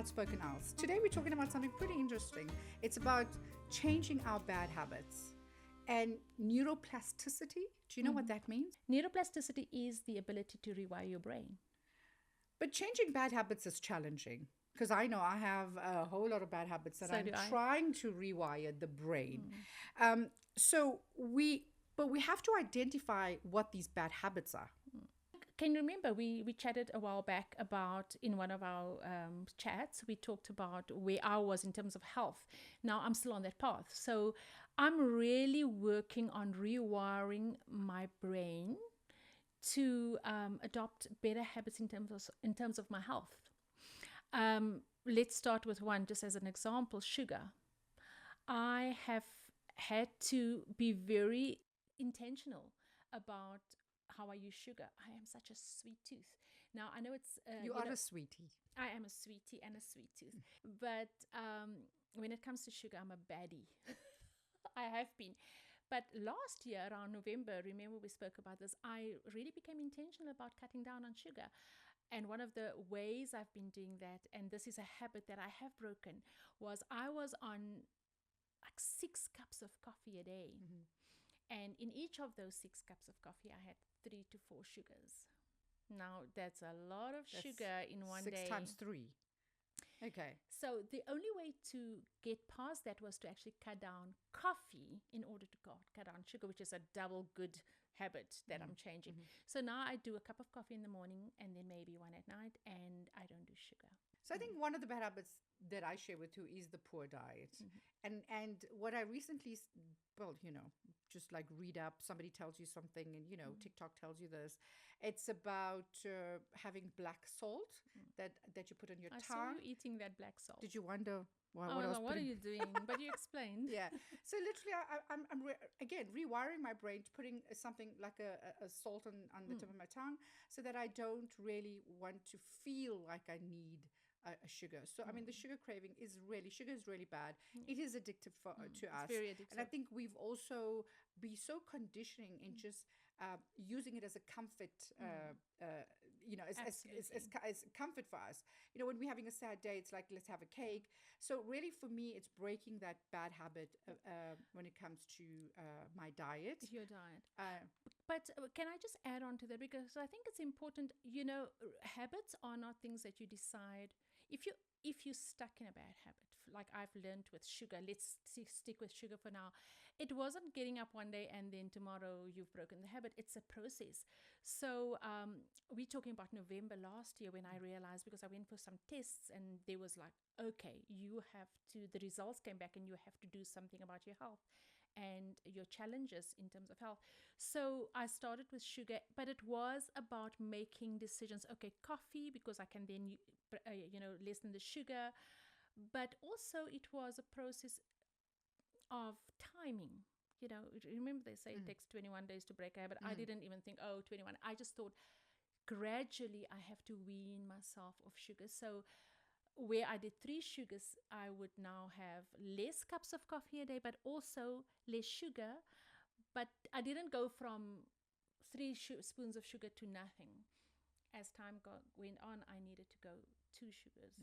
Outspoken Owls. Today we're talking about something pretty interesting. It's about changing our bad habits and neuroplasticity. Do you know what that means? Neuroplasticity is the ability to rewire your brain. But changing bad habits is challenging because I know I have a whole lot of bad habits that So I'm do I. trying to rewire the brain. But we have to identify what these bad habits are. Can you remember we chatted a while back about, in one of our chats, we talked about where I was in terms of health. Now I'm still on that path. So I'm really working on rewiring my brain to adopt better habits in terms of my health. Let's start with one, just as an example, sugar. I have had to be very intentional about how I use sugar. I am such a sweet tooth. Now, I know it's... You are a sweetie. I am a sweetie and a sweet tooth. But when it comes to sugar, I'm a baddie. I have been. But last year, around November, remember we spoke about this, I really became intentional about cutting down on sugar. And one of the ways I've been doing that, and this is a habit that I have broken, was I was on like 6 cups of coffee a day. And in each of those 6 cups of coffee, I had 3 to 4 sugars. Now, that's a lot of sugar in one day. 6 times 3. Okay. So the only way to get past that was to actually cut down coffee in order to cut down sugar, which is a double good habit that I'm changing. So now I do a cup of coffee in the morning and then maybe one at night, and I don't do sugar. So I think one of the bad habits that I share with you is the poor diet. And what I recently, just like read up, somebody tells you something and, TikTok tells you this. It's about having black salt that you put on your I tongue. saw you eating that black salt. Did you wonder what I was what are putting? you doing? But you explained. Yeah. So literally, I'm again rewiring my brain to putting something like a salt on the tip of my tongue so that I don't really want to feel like I need a sugar. So I mean, the sugar craving sugar is really bad. It is addictive to us. It's very addictive. And I think we've also be so conditioning in just using it as a comfort, as comfort for us. When we're having a sad day, it's like, let's have a cake. So really for me, it's breaking that bad habit when it comes to my diet. Your diet. But can I just add on to that? Because I think it's important, habits are not things that you decide. If you're stuck in a bad habit, like I've learned with sugar, let's stick with sugar for now. It wasn't getting up one day and then tomorrow you've broken the habit. It's a process. So we're talking about November last year when I realized, because I went for some tests and there was like, okay, the results came back and you have to do something about your health and your challenges in terms of health. So I started with sugar, but it was about making decisions. Okay, coffee, because I can then, lessen the sugar. But also it was a process of timing. Remember they say it takes 21 days to break a habit. I didn't even think, 21. I just thought gradually I have to wean myself of sugar. So where I did 3 sugars, I would now have less cups of coffee a day, but also less sugar. But I didn't go from 3 spoons of sugar to nothing. As time went on, I needed to go 2 sugars.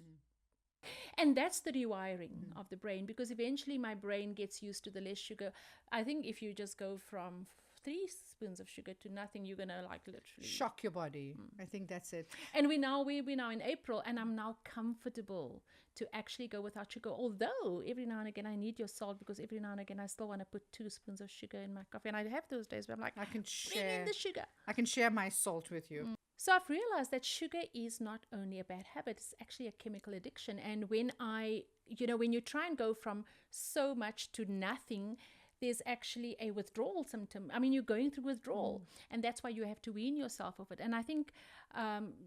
And that's the rewiring of the brain, because eventually my brain gets used to the less sugar. I think if you just go from 3 spoons of sugar to nothing, you're gonna like literally shock your body. I think that's it. And we're now in April, and I'm now comfortable to actually go without sugar. Although every now and again I need your salt, because every now and again I still want to put 2 spoons of sugar in my coffee, and I have those days where I'm like, I can bring in the sugar. I can share my salt with you. So I've realized that sugar is not only a bad habit, it's actually a chemical addiction. And when when you try and go from so much to nothing, there's actually a withdrawal symptom. I mean, you're going through withdrawal, and that's why you have to wean yourself of it. And I think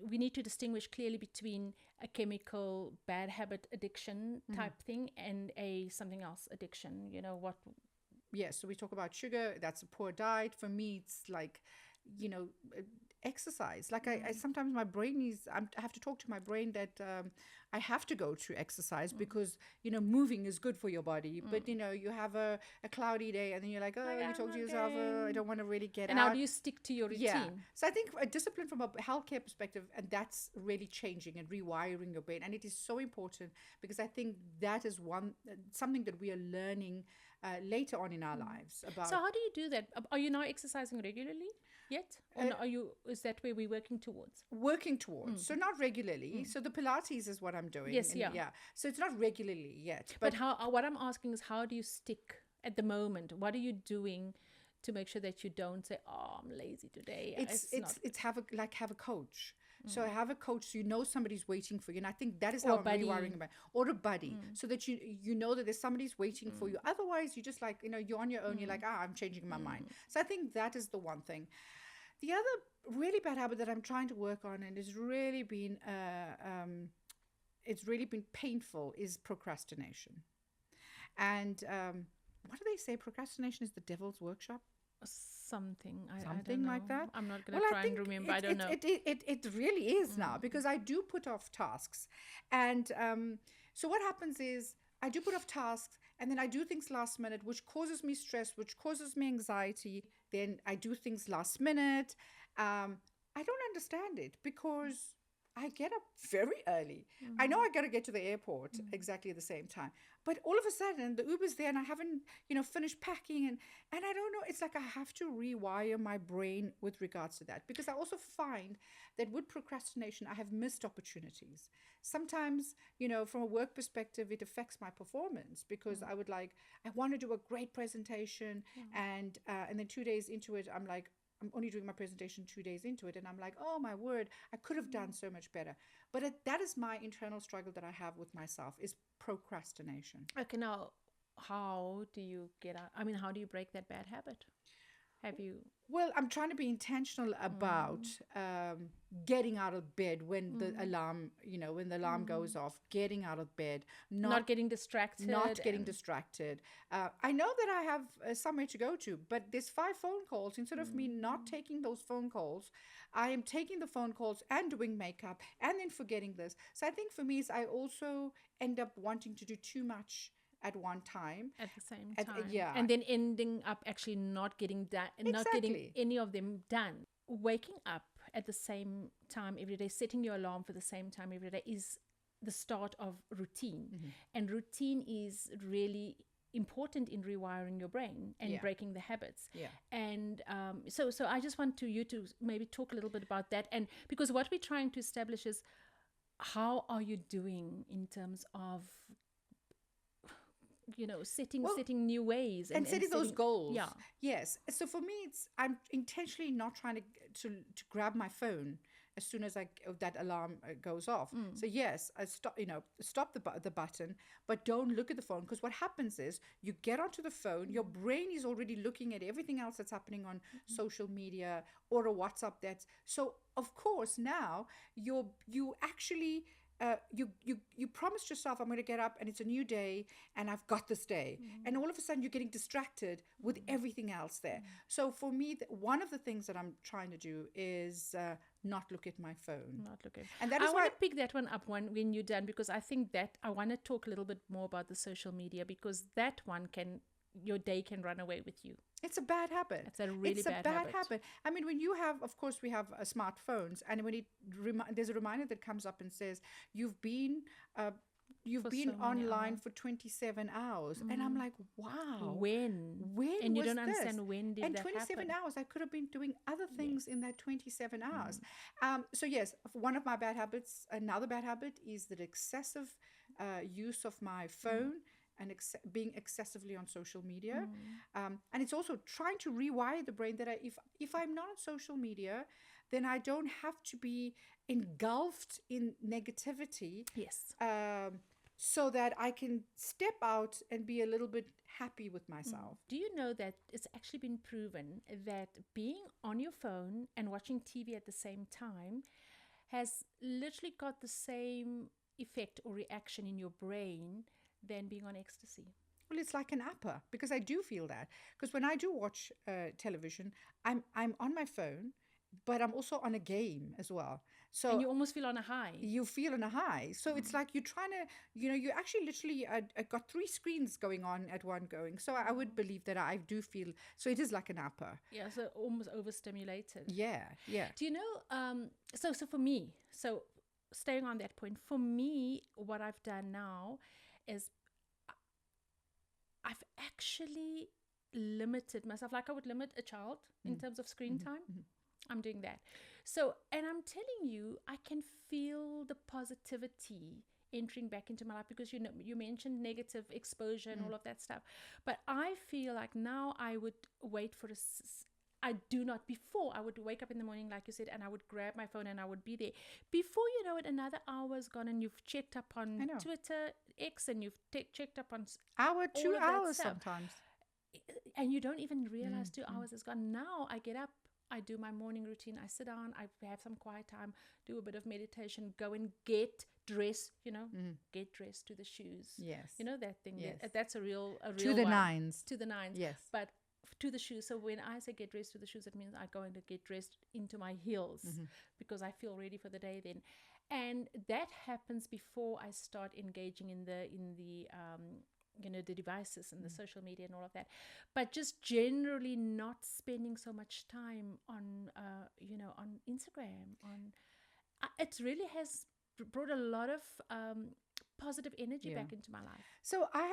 we need to distinguish clearly between a chemical bad habit addiction type thing and a something else addiction. Yes, so we talk about sugar. That's a poor diet. For me, it's like, you know, exercise. Like I sometimes my brain is, I have to talk to my brain that I have to go to exercise because, you know, moving is good for your body. But, you know, you have a cloudy day and then you're like, oh, Like, you I'm talk to not yourself, oh, I going. don't want to really get And out. how do you stick to your routine? Yeah. So I think a discipline from a healthcare perspective, and that's really changing and rewiring your brain. And it is so important because I think that is something that we are learning later on in our lives about. So how do you do that? Are you now exercising regularly yet? Or are you, is that where we're working towards? Working towards. So not regularly. So the Pilates is what I'm doing. Yes, and yeah. So it's not regularly yet. But how, what I'm asking is, how do you stick at the moment? What are you doing to make sure that you don't say, oh, I'm lazy today? It's have a coach. So I have a coach, so you know somebody's waiting for you, and I think that is Or how a I'm buddy. rewiring about, or a buddy, so that you know that there's somebody's waiting for you. Otherwise, you just like, you know, you're on your own. You're like, I'm changing my mind. So I think that is the one thing. The other really bad habit that I'm trying to work on, and it's really been painful, is procrastination. And what do they say? Procrastination is the devil's workshop. Something. I Something don't know. like that. I'm not going to try and remember. I don't know. It really is now, because I do put off tasks. And so what happens is I do put off tasks, and then I do things last minute, which causes me stress, which causes me anxiety. Then I do things last minute. I don't understand it because I get up very early. I know I got to get to the airport exactly at the same time. But all of a sudden, the Uber's there and I haven't, you know, finished packing. And I don't know. It's like I have to rewire my brain with regards to that. Because I also find that with procrastination, I have missed opportunities. Sometimes, you know, from a work perspective, it affects my performance because I want to do a great presentation. And then 2 days into it, I'm like, I'm only doing my presentation 2 days into it. And I'm like, oh my word, I could have done so much better. But that is my internal struggle that I have with myself, is procrastination. Okay, now, how do you get out? I mean, how do you break that bad habit? Have you? Well, I'm trying to be intentional about getting out of bed when the alarm, you know, when the alarm goes off, getting out of bed, Not getting distracted. not getting distracted. I know that I have somewhere to go to, but there's 5 phone calls. Instead of me not taking those phone calls, I am taking the phone calls and doing makeup and then forgetting this. So I think for me, is I also end up wanting to do too much at one time. At the same time. Yeah. And then ending up actually not getting done, not getting Exactly. any of them done. Waking up at the same time every day, setting your alarm for the same time every day is the start of routine. And routine is really important in rewiring your brain and breaking the habits. Yeah. And so I just want you to maybe talk a little bit about that. And because what we're trying to establish is, how are you doing in terms of, you know, setting new ways and setting those goals. Yeah. Yes. So for me, I'm intentionally not trying to grab my phone as soon as that alarm goes off. So yes, I stop the button, but don't look at the phone, because what happens is you get onto the phone, your brain is already looking at everything else that's happening on social media or a WhatsApp. So of course now you actually. You promised yourself, I'm going to get up and it's a new day and I've got this day. And all of a sudden you're getting distracted with everything else there. So for me, one of the things that I'm trying to do is not look at my phone. Not look at. And that is I why want to pick that one up when you're done, because I think that I want to talk a little bit more about the social media, because that one your day can run away with you. it's a bad habit. It's a really bad habit. I mean, when you have, of course, we have smartphones, and when there's a reminder that comes up and says you've been online for 27 hours, and I'm like, wow, when and you don't understand when did that 27 happen. hours, I could have been doing other things in that 27 hours. So yes, one of my bad habits, another bad habit, is that excessive use of my phone and being excessively on social media. And it's also trying to rewire the brain that if I'm not on social media, then I don't have to be engulfed in negativity. Yes. So that I can step out and be a little bit happy with myself. Do you know that it's actually been proven that being on your phone and watching TV at the same time has literally got the same effect or reaction in your brain than being on ecstasy? Well, it's like an upper because I do feel that. Because when I do watch television, I'm on my phone, but I'm also on a game as well. And So you almost feel on a high. you feel in a high. So it's like you're trying to, you actually literally got three screens going on at one going. So I would believe that I do feel, so it is like an upper. Yeah, so almost overstimulated. Yeah, yeah. Do you know? So for me, so staying on that point, for me, what I've done now is I've actually limited myself. Like I would limit a child in terms of screen time. I'm doing that. So, and I'm telling you, I can feel the positivity entering back into my life because you mentioned negative exposure and all of that stuff. But I feel like now I would wait for I do not. Before, I would wake up in the morning, like you said, and I would grab my phone and I would be there. Before you know it, another hour's gone and you've checked up on Twitter, X, and you've checked up on Hour, all 2 of that hours stuff. sometimes. And you don't even realize 2 hours is gone. Now I get up, I do my morning routine, I sit down, I have some quiet time, do a bit of meditation, go and get dressed, get dressed to the shoes. Yes. You know that thing? Yes. That's a real To the one. nines. To the nines. Yes. But to the shoes. So when I say get dressed to the shoes, it means I go and get dressed into my heels because I feel ready for the day then. And that happens before I start engaging in the the devices and the social media and all of that, but just generally not spending so much time on on Instagram. It really has brought a lot of positive energy back into my life. So I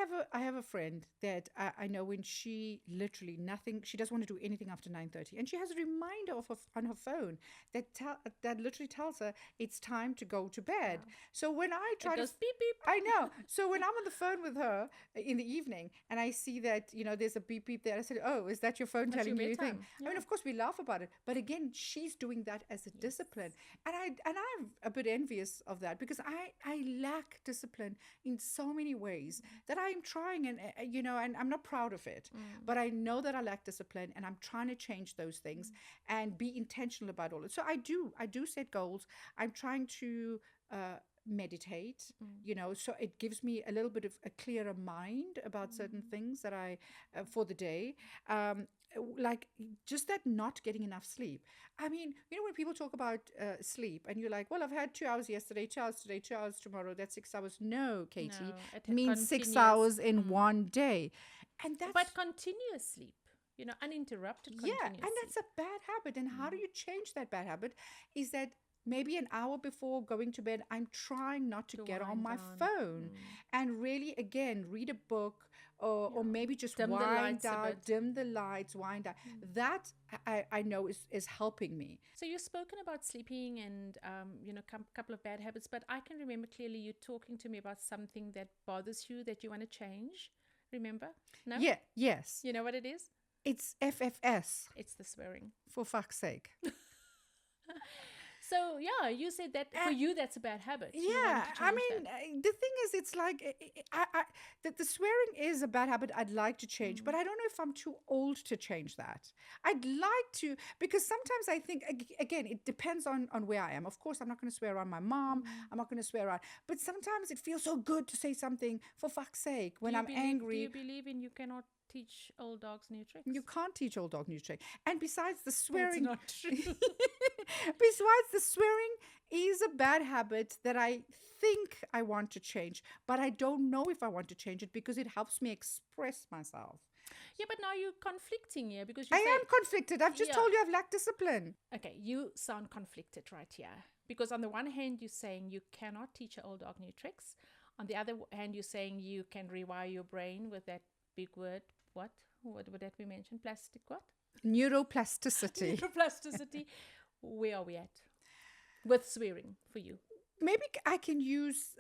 have a friend that I know when she literally nothing, she doesn't want to do anything after 9:30, and she has a reminder on her phone that literally tells her it's time to go to bed. Wow. So when I try it goes beep beep. I know. So when I'm on the phone with her in the evening and I see that there's a beep beep there, I said, "Oh, is that your phone telling you anything?" Yeah. I mean, of course we laugh about it, but again, she's doing that as a discipline, and I'm a bit envious of that because I lack discipline in so many ways that I'm trying, and and I'm not proud of it, but I know that I lack discipline, and I'm trying to change those things and be intentional about all it. So I do set goals. I'm trying to meditate, so it gives me a little bit of a clearer mind about certain things that I for the day, like just that not getting enough sleep. I mean, when people talk about sleep and you're like, well, I've had 2 hours yesterday, 2 hours today, 2 hours tomorrow, that's 6 hours. No, Katie, No, it means 6 hours in one day. And that's but continuous sleep, uninterrupted continuous and that's sleep. a bad habit. And how do you change that bad habit? Is that maybe an hour before going to bed, I'm trying not to get on my phone and really, again, read a book or maybe just wind down, dim the lights, wind down. That I know is helping me. So you've spoken about sleeping and, couple of bad habits, but I can remember clearly you talking to me about something that bothers you that you want to change. Remember? No? Yeah, yes. You know what it is? It's FFS. It's the swearing. For fuck's sake. So, yeah, you said that for you, that's a bad habit. Yeah, I mean, the thing is, it's like, the swearing is a bad habit I'd like to change, but I don't know if I'm too old to change that. I'd like to, because sometimes I think, again, it depends on where I am. Of course, I'm not going to swear around my mom. I'm not going to swear around, but sometimes it feels so good to say something for fuck's sake when I'm angry. Do you believe in you cannot teach old dogs new tricks? You can't teach old dog new tricks. And besides the swearing, that's not true. Besides the swearing is a bad habit that I think I want to change, but I don't know if I want to change it because it helps me express myself. Yeah, but now you're conflicting here because I am conflicted. I've just told you I've lacked discipline. Okay, you sound conflicted right here because on the one hand you're saying you cannot teach an old dog new tricks. On the other hand, you're saying you can rewire your brain with that big word. What would that be mentioned? Plastic what? Neuroplasticity. Neuroplasticity. Where are we at with swearing for you? Maybe I can use,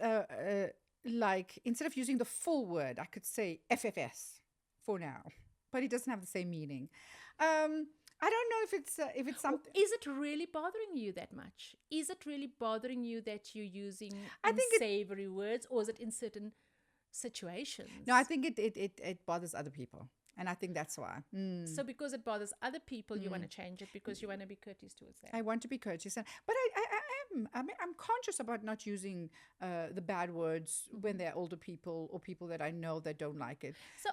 like, instead of using the full word, I could say FFS for now. But it doesn't have the same meaning. I don't know if it's something. Is it really bothering you that much? Is it really bothering you that you're using unsavory words, or is it in certain situations? No, I think it bothers other people. And I think that's why. So because it bothers other people, you want to change it because you want to be courteous towards them. I want to be courteous, but I'm conscious about not using the bad words when they're older people or people that I know that don't like it. So,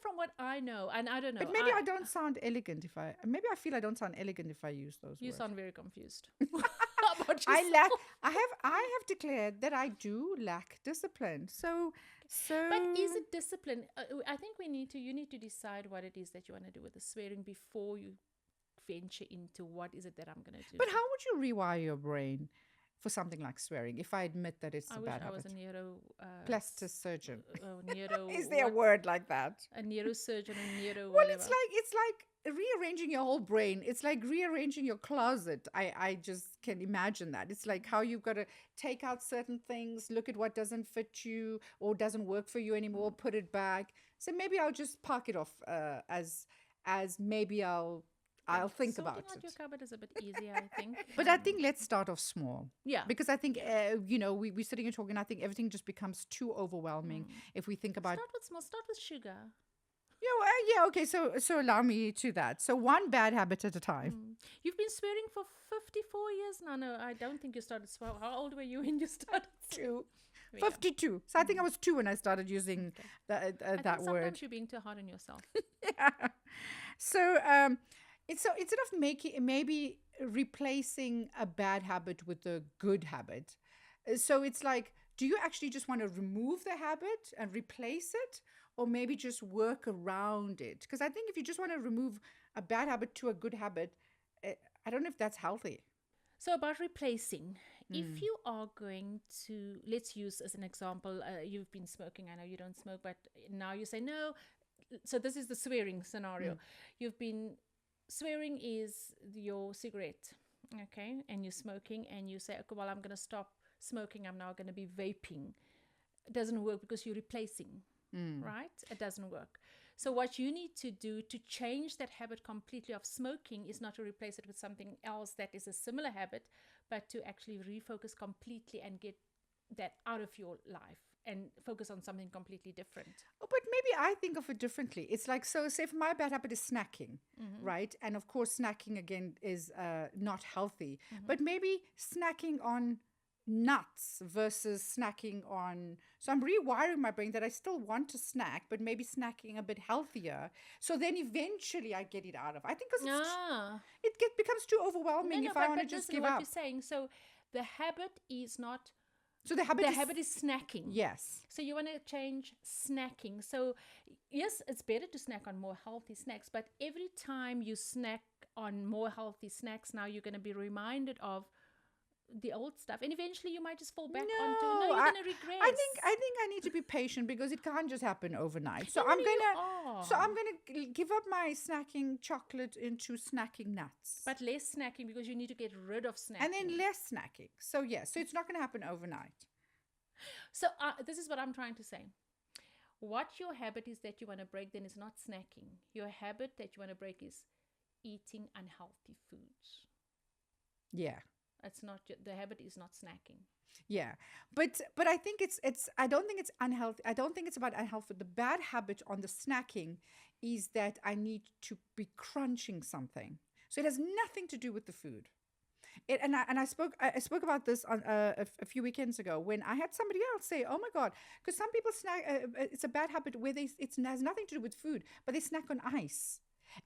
from what I know, and I don't know. But maybe I don't sound elegant maybe I feel I don't sound elegant if I use those You words. sound very confused. About yourself. I have declared that I do lack discipline. So. But is it discipline? I think you need to decide what it is that you want to do with the swearing before you venture into what is it that I'm going to do. But how would you rewire your brain for something like swearing if I admit that it's a bad habit? I was a plastic surgeon. Neuro. Is there a word like that? A neurosurgeon or neuro. Well, whatever. it's like rearranging your whole brain. It's like rearranging your closet. I just can imagine that. It's like how you've got to take out certain things, look at what doesn't fit you or doesn't work for you anymore, put it back. So maybe I'll just park it off as maybe I'll think about it. Sorting out your cupboard is a bit easier, I think. But I think let's start off small. Yeah. Because I think, we're sitting and talking, I think everything just becomes too overwhelming if we think about... Start with small. Start with sugar. Okay, so allow me to that. So one bad habit at a time. You've been swearing for 54 years now. No, I don't think you started swearing. How old were you when you started? 52. So I think I was 2 when I started using that word. Sometimes you're being too hard on yourself. Yeah. So instead of maybe replacing a bad habit with a good habit. So it's like, do you actually just want to remove the habit and replace it? Or maybe just work around it? Because I think if you just want to remove a bad habit to a good habit, I don't know if that's healthy. So about replacing, if you are going to, let's use as an example, you've been smoking. I know you don't smoke, but now you say no. So this is the swearing scenario. You've been swearing is your cigarette, okay? And you're smoking and you say, okay, well, I'm going to stop smoking. I'm now going to be vaping. It doesn't work because you're replacing. Right? It doesn't work. So what you need to do to change that habit completely of smoking is not to replace it with something else that is a similar habit, but to actually refocus completely and get that out of your life and focus on something completely different. Oh, but maybe I think of it differently. It's like, so say if my bad habit is snacking, right? And of course, snacking again is not healthy, but maybe snacking on nuts versus snacking on, so I'm rewiring my brain that I still want to snack, but maybe snacking a bit healthier, so then eventually I get it out of, I think, because it becomes too overwhelming if I want to just give up. What you're saying, so the habit is not, so the habit is snacking. Yes. So you want to change snacking. So yes, it's better to snack on more healthy snacks, but every time you snack on more healthy snacks, now you're going to be reminded of the old stuff, and eventually you might just fall back onto. No, you're gonna regress. I think I need to be patient because it can't just happen overnight. So I'm gonna give up my snacking chocolate into snacking nuts, but less snacking because you need to get rid of snacking, and then less snacking. So so it's not gonna happen overnight. So this is what I'm trying to say. What your habit is that you want to break then is not snacking. Your habit that you want to break is eating unhealthy foods. Yeah. It's not, the habit is not snacking. Yeah, but I think it's I don't think it's unhealthy. I don't think it's about unhealthy. The bad habit on the snacking is that I need to be crunching something. So it has nothing to do with the food. I spoke about this on a few weekends ago when I had somebody else say, "Oh my God," because some people snack. It's a bad habit where it has nothing to do with food, but they snack on ice.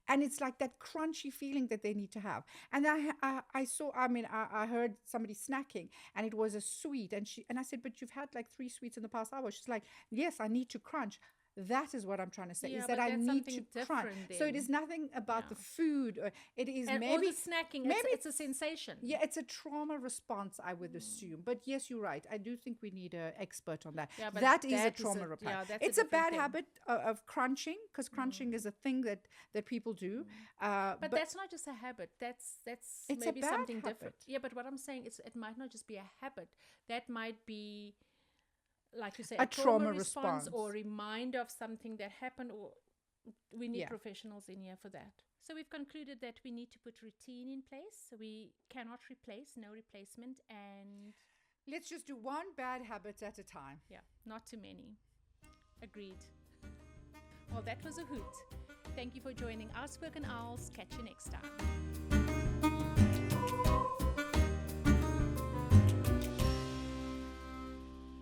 And it's like that crunchy feeling that they need to have. And I heard somebody snacking and it was a sweet. And I said, but you've had like 3 sweets in the past hour. She's like, yes, I need to crunch. That is what I'm trying to say, is that I need to crunch. Then. So it is nothing about the food. It is and maybe the snacking. It's a sensation. Yeah, it's a trauma response, I would assume. But yes, you're right. I do think we need an expert on that. Yeah, but that is a trauma response. Yeah, it's a bad habit of crunching, because crunching is a thing that people do. But that's not just a habit. That's maybe something different. Yeah, but what I'm saying is it might not just be a habit. That might be, like you say, a trauma response or reminder of something that happened, or we need professionals in here for that. So we've concluded that we need to put routine in place. So we cannot replace, no replacement, and let's just do one bad habit at a time. Yeah, not too many. Agreed. Well, that was a hoot. Thank you for joining Outspoken Owls. Catch you next time.